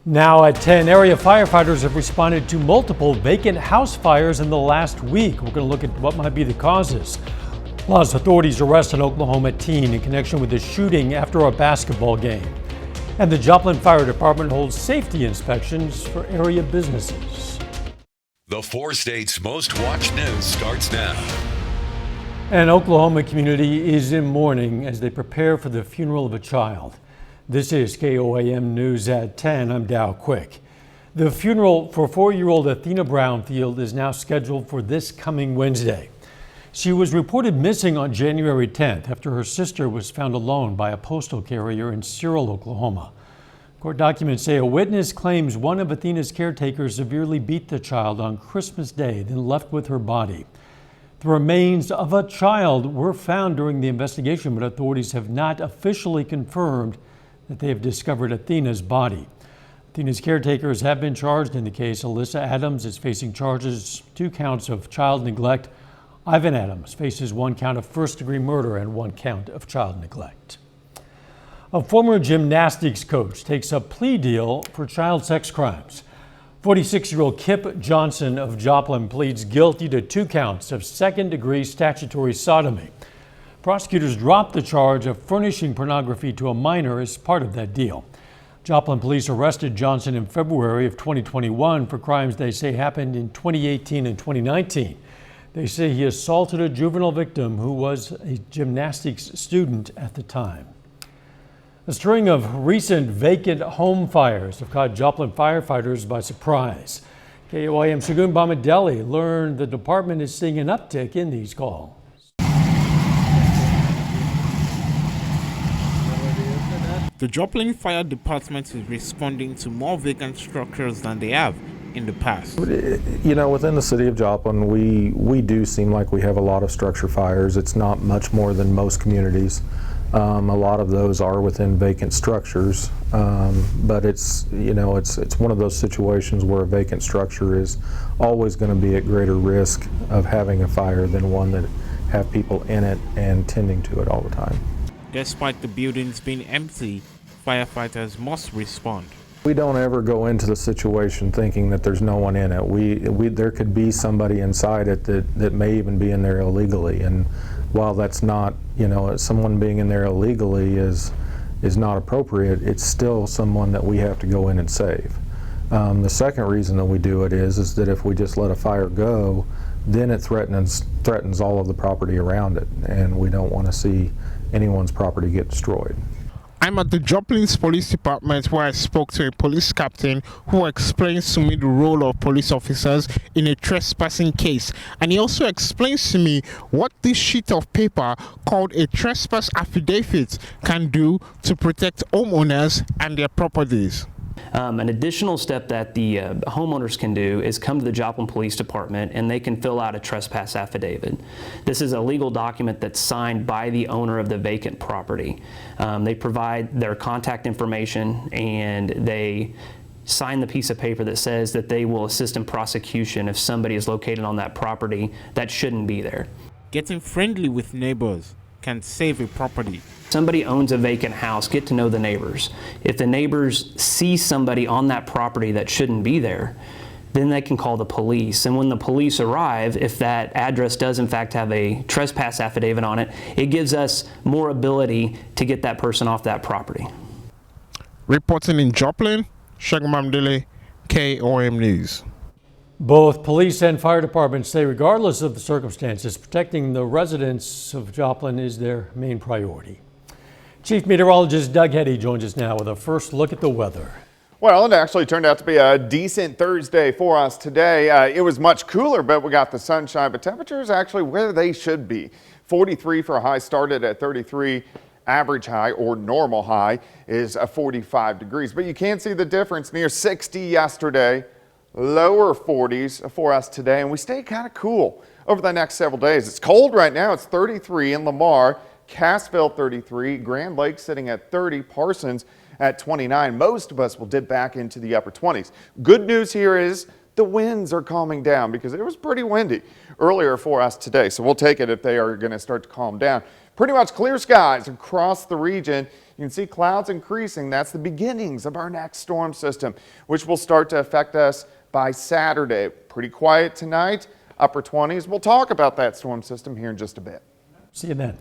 Now at 10, area firefighters have responded to multiple vacant house fires in the last week. We're going to look at what might be the causes. Plus, authorities arrest an Oklahoma teen in connection with a shooting after a basketball game. And the Joplin Fire Department holds safety inspections for area businesses. The 4 states' most watched news starts now. An Oklahoma community is in mourning as they prepare for the funeral of a child. This is KOAM News at 10. I'm Dow Quick. The funeral for 4-year-old Athena Brownfield is now scheduled for this coming Wednesday. She was reported missing on January 10th after her sister was found alone by a postal carrier in Cyril, Oklahoma. Court documents say a witness claims one of Athena's caretakers severely beat the child on Christmas Day, then left with her body. The remains of a child were found during the investigation, but authorities have not officially confirmed that they have discovered Athena's body. Athena's caretakers have been charged in the case. Alyssa Adams is facing charges, 2 counts of child neglect. Ivan Adams faces 1 count of first-degree murder and 1 count of child neglect. A former gymnastics coach takes a plea deal for child sex crimes. 46-year-old Kip Johnson of Joplin pleads guilty to 2 counts of second-degree statutory sodomy. Prosecutors dropped the charge of furnishing pornography to a minor as part of that deal. Joplin police arrested Johnson in February of 2021 for crimes they say happened in 2018 and 2019. They say he assaulted a juvenile victim who was a gymnastics student at the time. A string of recent vacant home fires have caught Joplin firefighters by surprise. KOAM Shagun Bamadelli learned the department is seeing an uptick in these calls. The Joplin Fire Department is responding to more vacant structures than they have in the past. You know, within the city of Joplin, we do seem like we have a lot of structure fires. It's not much more than most communities. A lot of those are within vacant structures, but it's one of those situations where a vacant structure is always going to be at greater risk of having a fire than one that have people in it and tending to it all the time. Despite the buildings being empty, firefighters must respond. We don't ever go into the situation thinking that there's no one in it. There could be somebody inside it that may even be in there illegally, and while that's not, someone being in there illegally is not appropriate, it's still someone that we have to go in and save. The second reason that we do it is that if we just let a fire go, then it threatens all of the property around it, and we don't want to see anyone's property get destroyed. I'm at the Joplin's Police Department where I spoke to a police captain who explains to me the role of police officers in a trespassing case. And he also explains to me what this sheet of paper called a trespass affidavit can do to protect homeowners and their properties. An additional step that the homeowners can do is come to the Joplin Police Department and they can fill out a trespass affidavit. This is a legal document that's signed by the owner of the vacant property. They provide their contact information and they sign the piece of paper that says that they will assist in prosecution if somebody is located on that property that shouldn't be there. Getting friendly with neighbors can save a property. Somebody owns a vacant house, get to know the neighbors. If the neighbors see somebody on that property that shouldn't be there, then they can call the police. And when the police arrive, if that address does in fact have a trespass affidavit on it, it gives us more ability to get that person off that property. Reporting in Joplin, Shagun Bamadelli, KOAM News. Both police and fire departments say regardless of the circumstances, protecting the residents of Joplin is their main priority. Chief Meteorologist Doug Heddy joins us now with a first look at the weather. Well, it actually turned out to be a decent Thursday for us today. It was much cooler, but we got the sunshine, but temperatures actually where they should be. 43 for a high, started at 33. Average high or normal high is 45 degrees, but you can see the difference. Near 60 yesterday, lower 40s for us today, and we stay kind of cool over the next several days. It's cold right now. It's 33 in Lamar, Cassville 33, Grand Lake sitting at 30, Parsons at 29. Most of us will dip back into the upper 20s. Good news here is the winds are calming down because it was pretty windy earlier for us today. So we'll take it if they are going to start to calm down. Pretty much clear skies across the region. You can see clouds increasing. That's the beginnings of our next storm system, which will start to affect us by Saturday. Pretty quiet tonight, upper 20s. We'll talk about that storm system here in just a bit. See you then.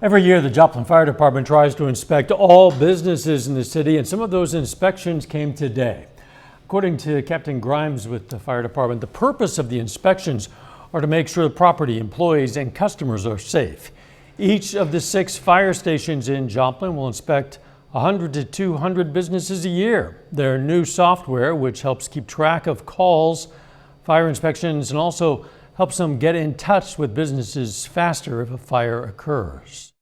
Every year, the Joplin Fire Department tries to inspect all businesses in the city, and some of those inspections came today. According to Captain Grimes with the fire department, the purpose of the inspections are to make sure the property, employees, and customers are safe. Each of the 6 fire stations in Joplin will inspect 100 to 200 businesses a year. Their new software, which helps keep track of calls, fire inspections, and also helps them get in touch with businesses faster if a fire occurs.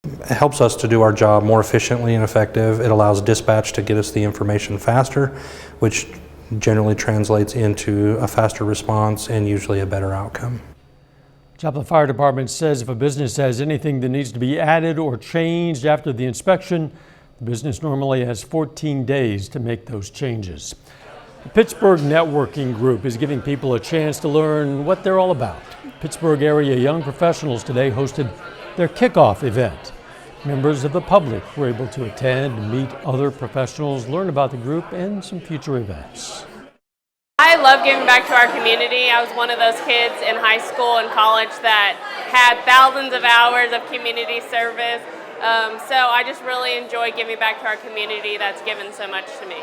It helps us to do our job more efficiently and effective. It allows dispatch to get us the information faster, which generally translates into a faster response and usually a better outcome. Joplin Fire Department says if a business has anything that needs to be added or changed after the inspection, the business normally has 14 days to make those changes. The Pittsburgh Networking Group is giving people a chance to learn what they're all about. Pittsburgh area young professionals today hosted their kickoff event. Members of the public were able to attend and meet other professionals, learn about the group and some future events. I love giving back to our community. I was one of those kids in high school and college that had thousands of hours of community service. So I just really enjoy giving back to our community that's given so much to me.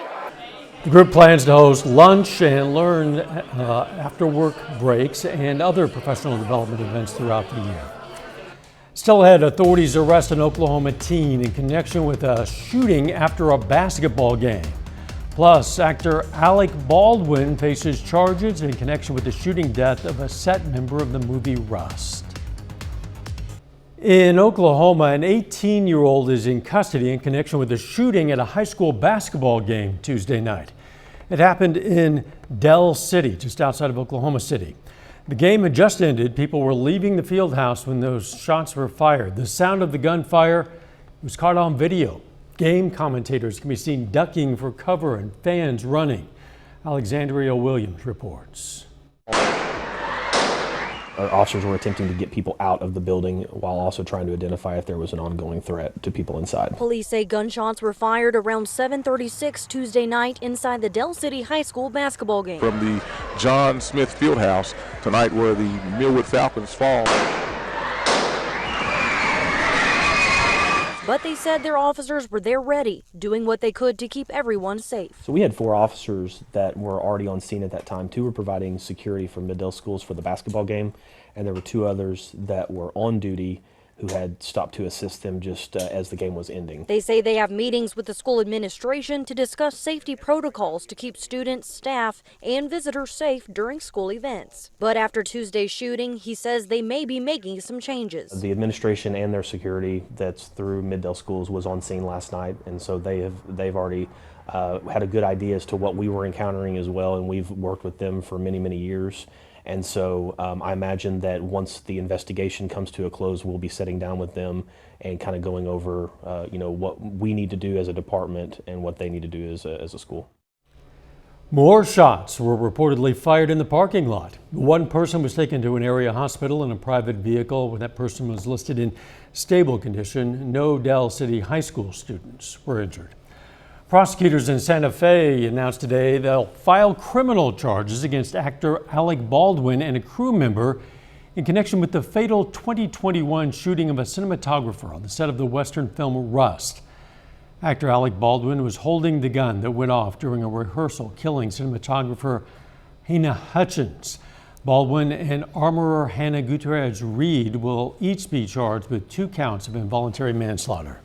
The group plans to host lunch and learn after work breaks and other professional development events throughout the year. Still ahead, authorities arrest an Oklahoma teen in connection with a shooting after a basketball game. Plus, actor Alec Baldwin faces charges in connection with the shooting death of a set member of the movie Rust. In Oklahoma, an 18-year-old is in custody in connection with a shooting at a high school basketball game Tuesday night. It happened in Dell City, just outside of Oklahoma City. The game had just ended. People were leaving the field house when those shots were fired. The sound of the gunfire was caught on video. Game commentators can be seen ducking for cover and fans running. Alexandria Williams reports. Our officers were attempting to get people out of the building while also trying to identify if there was an ongoing threat to people inside. Police say gunshots were fired around 7:36 Tuesday night inside the Dell City High School basketball game. From the John Smith Fieldhouse tonight where the Millwood Falcons fall. But they said their officers were there ready, doing what they could to keep everyone safe. So we had 4 officers that were already on scene at that time. 2 were providing security for Middle schools for the basketball game, and there were 2 others that were on duty who had stopped to assist them just as the game was ending. They say they have meetings with the school administration to discuss safety protocols to keep students, staff, and visitors safe during school events. But after Tuesday's shooting, he says they may be making some changes. The administration and their security that's through Middle schools was on scene last night, and so they've already had a good idea as to what we were encountering as well, and we've worked with them for many, many years. And so I imagine that once the investigation comes to a close, we'll be sitting down with them and kind of going over, what we need to do as a department and what they need to do as a school. More shots were reportedly fired in the parking lot. One person was taken to an area hospital in a private vehicle. When that person was listed in stable condition, no Dell City High School students were injured. Prosecutors in Santa Fe announced today they'll file criminal charges against actor Alec Baldwin and a crew member in connection with the fatal 2021 shooting of a cinematographer on the set of the Western film Rust. Actor Alec Baldwin was holding the gun that went off during a rehearsal, killing cinematographer Hannah Hutchins. Baldwin and armorer Hannah Gutierrez Reed will each be charged with 2 counts of involuntary manslaughter.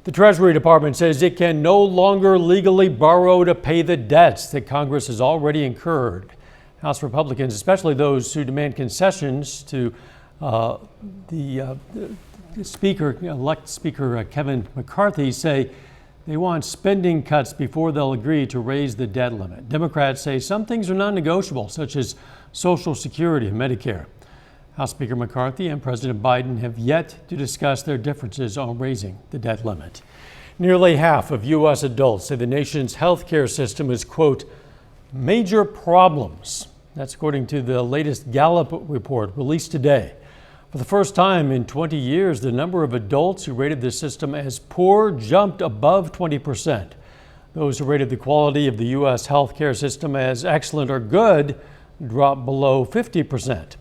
The Treasury Department says it can no longer legally borrow to pay the debts that Congress has already incurred. House Republicans, especially those who demand concessions to the elect Speaker Kevin McCarthy, say they want spending cuts before they'll agree to raise the debt limit. Democrats say some things are non-negotiable, such as Social Security and Medicare. House Speaker McCarthy and President Biden have yet to discuss their differences on raising the debt limit. Nearly half of U.S. adults say the nation's health care system is, quote, major problems. That's according to the latest Gallup report released today. For the first time in 20 years, the number of adults who rated the system as poor jumped above 20%. Those who rated the quality of the U.S. healthcare system as excellent or good dropped below 50%.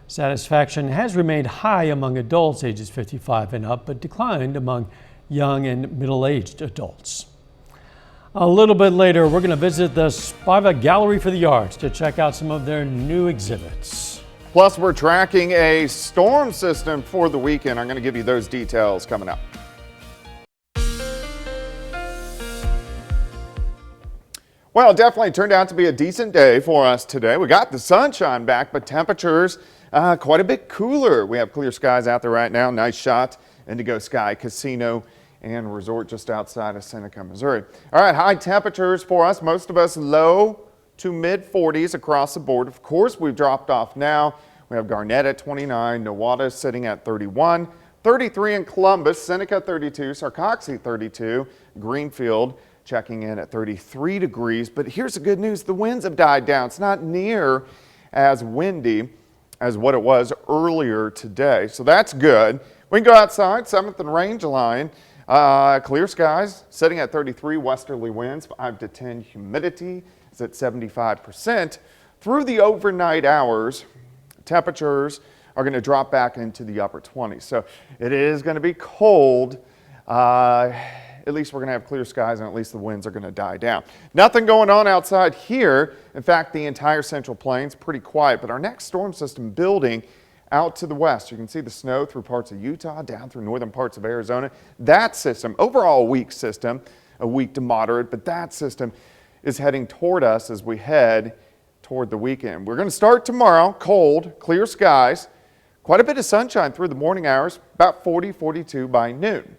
Satisfaction has remained high among adults ages 55 and up, but declined among young and middle-aged adults. A little bit later, we're going to visit the Spiva Gallery for the Arts to check out some of their new exhibits. Plus, we're tracking a storm system for the weekend. I'm going to give you those details coming up. Well, it definitely turned out to be a decent day for us today. We got the sunshine back, but temperatures quite a bit cooler. We have clear skies out there right now. Nice shot. Indigo Sky Casino and Resort just outside of Seneca, Missouri. All right, high temperatures for us. Most of us low to mid 40s across the board. Of course, we've dropped off now. We have Garnett at 29, Nowata sitting at 31, 33 in Columbus, Seneca 32, Sarcoxy 32, Greenfield checking in at 33 degrees. But here's the good news. The winds have died down. It's not near as windy as what it was earlier today. So that's good. We can go outside, 7th and Range line. Clear skies, sitting at 33, westerly winds, 5 to 10. Humidity is at 75%. Through the overnight hours, temperatures are going to drop back into the upper 20s. So it is going to be cold. At least we're going to have clear skies, and at least the winds are going to die down. Nothing going on outside here. In fact, the entire Central Plains pretty quiet, but our next storm system building out to the west. You can see the snow through parts of Utah, down through northern parts of Arizona. That system, overall a weak system, a weak to moderate, but that system is heading toward us as we head toward the weekend. We're going to start tomorrow, cold, clear skies, quite a bit of sunshine through the morning hours, about 40, 42 by noon.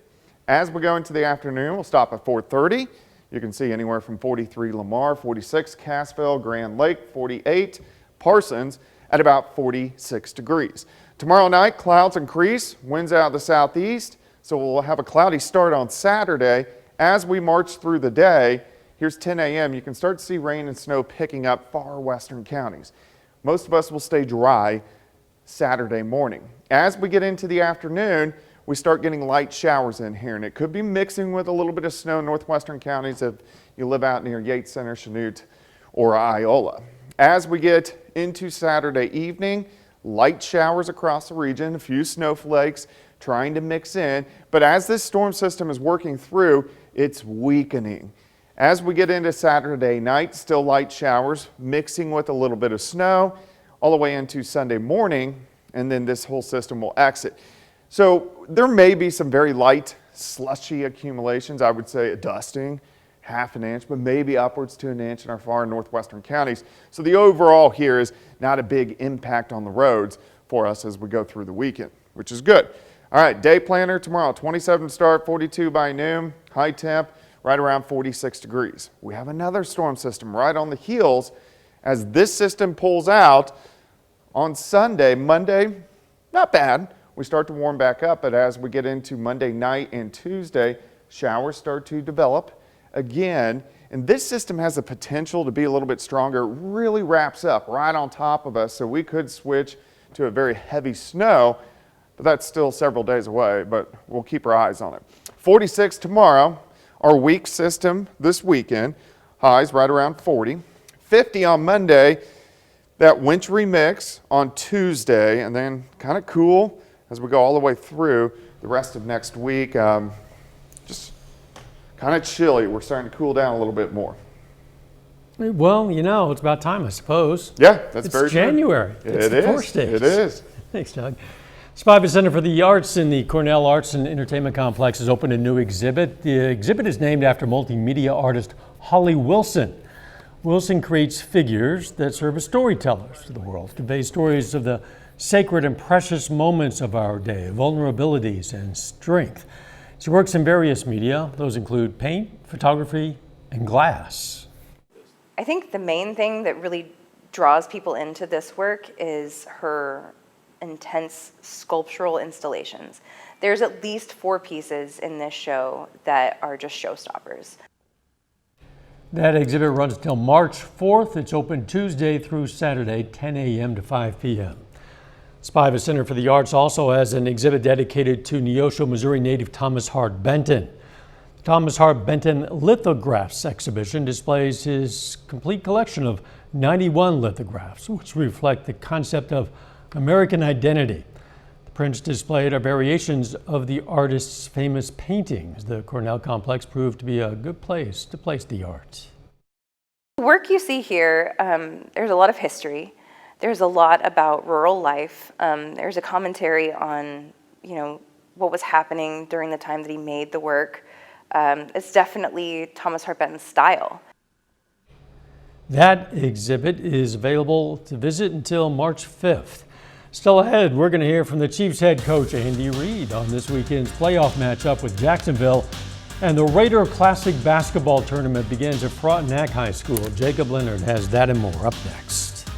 As we go into the afternoon, we'll stop at 4:30. You can see anywhere from 43 Lamar, 46 Cassville, Grand Lake, 48 Parsons at about 46 degrees. Tomorrow night, clouds increase, winds out of the southeast, so we'll have a cloudy start on Saturday. As we march through the day, here's 10 a.m., you can start to see rain and snow picking up far western counties. Most of us will stay dry Saturday morning. As we get into the afternoon, we start getting light showers in here, and it could be mixing with a little bit of snow in northwestern counties if you live out near Yates Center, Chanute, or Iola. As we get into Saturday evening, light showers across the region, a few snowflakes trying to mix in, but as this storm system is working through, it's weakening. As we get into Saturday night, still light showers, mixing with a little bit of snow, all the way into Sunday morning, and then this whole system will exit. So there may be some very light slushy accumulations. I would say a dusting, half an inch, but maybe upwards to an inch in our far northwestern counties. So the overall here is not a big impact on the roads for us as we go through the weekend, which is good. All right, day planner tomorrow, 27 start, 42 by noon, high temp, right around 46 degrees. We have another storm system right on the heels as this system pulls out on Sunday. Monday, not bad. We start to warm back up, but as we get into Monday night and Tuesday, showers start to develop again. And this system has the potential to be a little bit stronger. It really wraps up right on top of us, so we could switch to a very heavy snow, but that's still several days away, but we'll keep our eyes on it. 46 tomorrow, our weak system this weekend, highs right around 40. 50 on Monday, that wintry mix on Tuesday, and then kind of cool as we go all the way through the rest of next week. Just kind of chilly. We're starting to cool down a little bit more. Well, you know, it's about time, I suppose. Yeah, that's very true. It's January. It's the 4 states. It is. Thanks, Doug. Spiva Center for the Arts in the Cornell Arts and Entertainment Complex has opened a new exhibit. The exhibit is named after multimedia artist Holly Wilson. Wilson creates figures that serve as storytellers to the world, convey stories of the sacred and precious moments of our day, vulnerabilities and strength. She works in various media. Those include paint, photography, and glass. I think the main thing that really draws people into this work is her intense sculptural installations. There's at least 4 pieces in this show that are just showstoppers. That exhibit runs until March 4th. It's open Tuesday through Saturday, 10 a.m. to 5 p.m. Spiva Center for the Arts also has an exhibit dedicated to Neosho, Missouri native Thomas Hart Benton. The Thomas Hart Benton Lithographs exhibition displays his complete collection of 91 lithographs, which reflect the concept of American identity. The prints displayed are variations of the artist's famous paintings. The Cornell complex proved to be a good place to place the art. The work you see here, there's a lot of history. There's a lot about rural life. There's a commentary on, what was happening during the time that he made the work. It's definitely Thomas Hart Benton's style. That exhibit is available to visit until March 5th. Still ahead, we're going to hear from the Chiefs head coach Andy Reid on this weekend's playoff matchup with Jacksonville. And the Raider Classic basketball tournament begins at Frontenac High School. Jacob Leonard has that and more up next.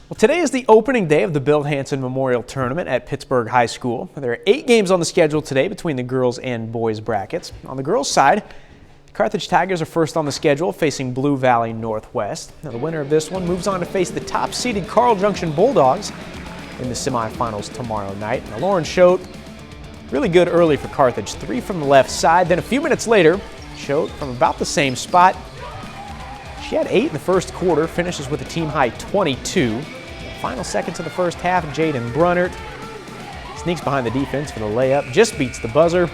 Well, today is the opening day of the Bill Hanson Memorial Tournament at Pittsburgh High School. There are 8 games on the schedule today between the girls and boys brackets. On the girls' side, the Carthage Tigers are first on the schedule, facing Blue Valley Northwest. Now, the winner of this one moves on to face the top-seeded Carl Junction Bulldogs in the semifinals tomorrow night. Now, Lauren Choate, really good early for Carthage. 3 from the left side. Then a few minutes later, Choate from about the same spot. She had 8 in the first quarter, finishes with a team-high 22. Final seconds of the first half, Jaden Brunnert sneaks behind the defense for the layup, just beats the buzzer.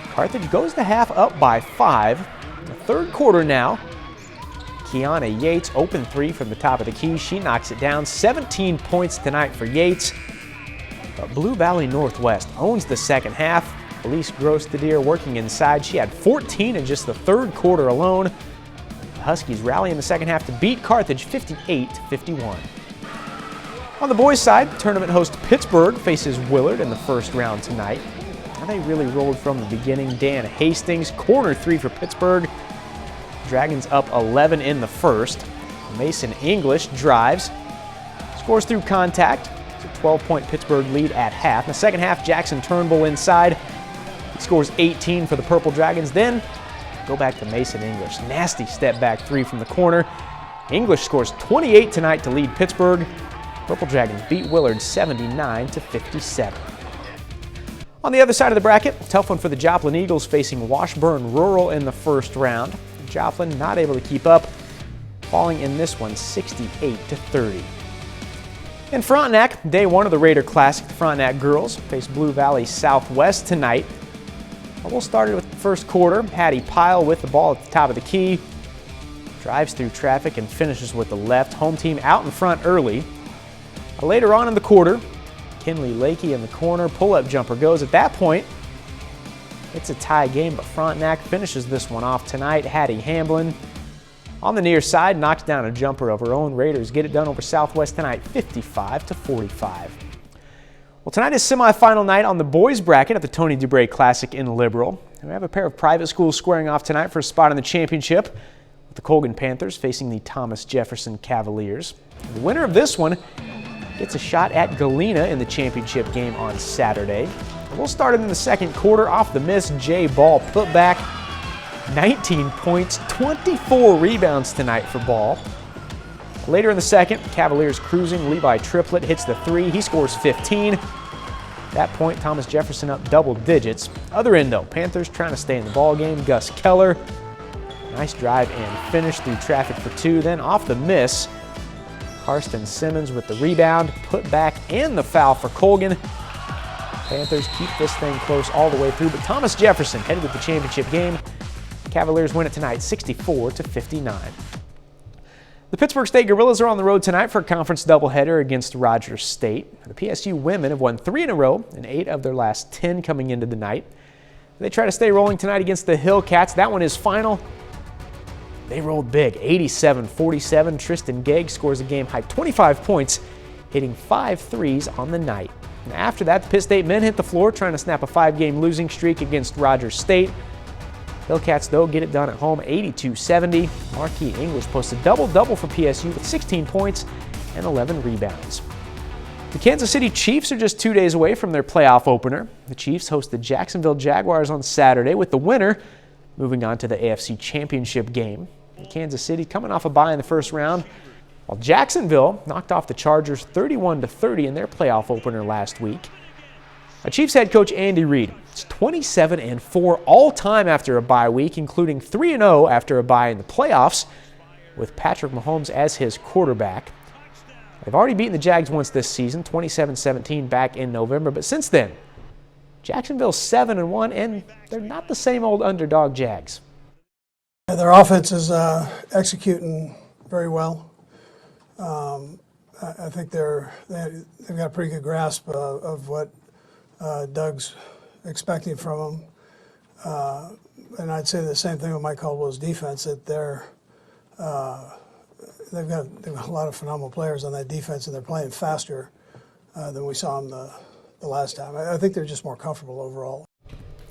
Carthage goes to half up by 5. The third quarter now. Kiana Yates, open 3 from the top of the key. She knocks it down. 17 points tonight for Yates. But Blue Valley Northwest owns the second half. Elise Gross-Dedier working inside. She had 14 in just the third quarter alone. The Huskies rally in the second half to beat Carthage 58-51. On the boys' side, tournament host Pittsburgh faces Willard in the first round tonight. Now they really rolled from the beginning. Dan Hastings, corner 3 for Pittsburgh. Dragons up 11 in the first. Mason English drives, scores through contact. It's a 12-point Pittsburgh lead at half. In the second half, Jackson Turnbull inside. He scores 18 for the Purple Dragons. Then go back to Mason English. Nasty step back 3 from the corner. English scores 28 tonight to lead Pittsburgh. Purple Dragons beat Willard 79-57. On the other side of the bracket, tough one for the Joplin Eagles facing Washburn Rural in the first round. Joplin not able to keep up, falling in this one 68-30. In Frontenac, day 1 of the Raider Classic, the Frontenac girls face Blue Valley Southwest tonight. We'll start it with the first quarter. Hattie Pyle with the ball at the top of the key. Drives through traffic and finishes with the left. Home team out in front early. Later on in the quarter, Kinley Lakey in the corner. Pull-up jumper goes. At that point, it's a tie game, but Frontenac finishes this one off tonight. Hattie Hamblin on the near side knocks down a jumper of her own. Raiders get it done over Southwest tonight, 55-45. Well, tonight is semifinal night on the boys bracket at the Tony DuBray Classic in Liberal. We have a pair of private schools squaring off tonight for a spot in the championship, with the Colgan Panthers facing the Thomas Jefferson Cavaliers. The winner of this one gets a shot at Galena in the championship game on Saturday. We'll start it in the second quarter. Off the miss, Jay Ball put back. 19 points, 24 rebounds tonight for Ball. Later in the second, Cavaliers cruising. Levi Triplett hits the 3. He scores 15. At that point, Thomas Jefferson up double digits. Other end though, Panthers trying to stay in the ball game. Gus Keller, nice drive and finish through traffic for 2. Then off the miss, Karsten Simmons with the rebound, put back, and the foul for Colgan. Panthers keep this thing close all the way through, but Thomas Jefferson headed to the championship game. Cavaliers win it tonight 64-59. The Pittsburgh State Gorillas are on the road tonight for a conference doubleheader against Rogers State. The PSU women have won 3 in a row and 8 of their last 10 coming into the night. They try to stay rolling tonight against the Hillcats. That one is final. They rolled big, 87-47. Tristan Gegg scores a game-high 25 points, hitting 5 threes on the night. And after that, the Pitt State men hit the floor trying to snap a 5-game losing streak against Rogers State. Hillcats, though, get it done at home, 82-70. Marquis English posts a double-double for PSU with 16 points and 11 rebounds. The Kansas City Chiefs are just 2 days away from their playoff opener. The Chiefs host the Jacksonville Jaguars on Saturday, with the winner moving on to the AFC Championship game. Kansas City coming off a bye in the first round, while Jacksonville knocked off the Chargers 31-30 in their playoff opener last week. Chiefs head coach Andy Reid is 27-4 all-time after a bye week, including 3-0 after a bye in the playoffs, with Patrick Mahomes as his quarterback. They've already beaten the Jags once this season, 27-17 back in November, but since then, Jacksonville's 7-1, and they're not the same old underdog Jags. Their offense is executing very well. I think they've got a pretty good grasp of what Doug's expecting from them. And I'd say the same thing with Mike Caldwell's defense, that they've got a lot of phenomenal players on that defense, and they're playing faster than we saw them the last time. I think they're just more comfortable overall.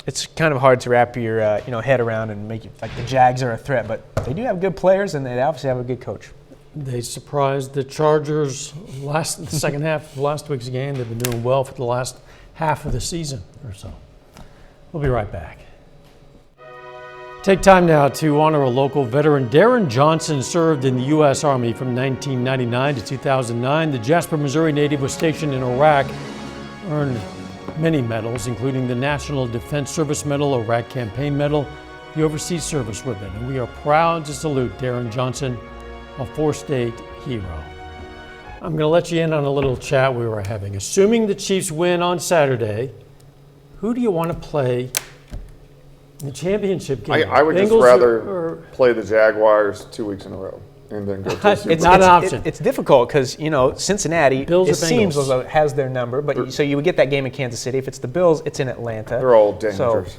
It's kind of hard to wrap your head around and make it like the Jags are a threat, but they do have good players, and they obviously have a good coach. They surprised the Chargers the second half of last week's game. They've been doing well for the last half of the season or so. We'll be right back. Take time now to honor a local veteran. Darren Johnson served in the U.S. Army from 1999 to 2009. The Jasper, Missouri native was stationed in Iraq, earned many medals, including the National Defense Service Medal, Iraq Campaign Medal, the Overseas Service Ribbon. And we are proud to salute Darren Johnson, a four-state hero. I'm going to let you in on a little chat we were having. Assuming the Chiefs win on Saturday, who do you want to play in the championship game? I would Bengals just rather or play the Jaguars 2 weeks in a row and then go to It's not an option. It's difficult because, Cincinnati, Bills it or seems Bengals? as though it has their number, but so you would get that game in Kansas City. If it's the Bills, it's in Atlanta. They're all dangerous.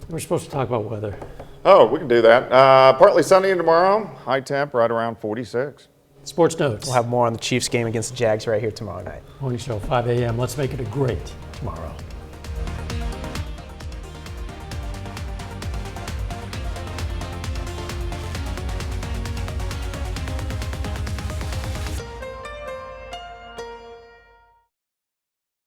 We're supposed to talk about weather. Oh, we can do that. Partly sunny tomorrow. High temp right around 46. Sports notes. We'll have more on the Chiefs game against the Jags right here tomorrow night. Morning show, 5 a.m. Let's make it a great tomorrow.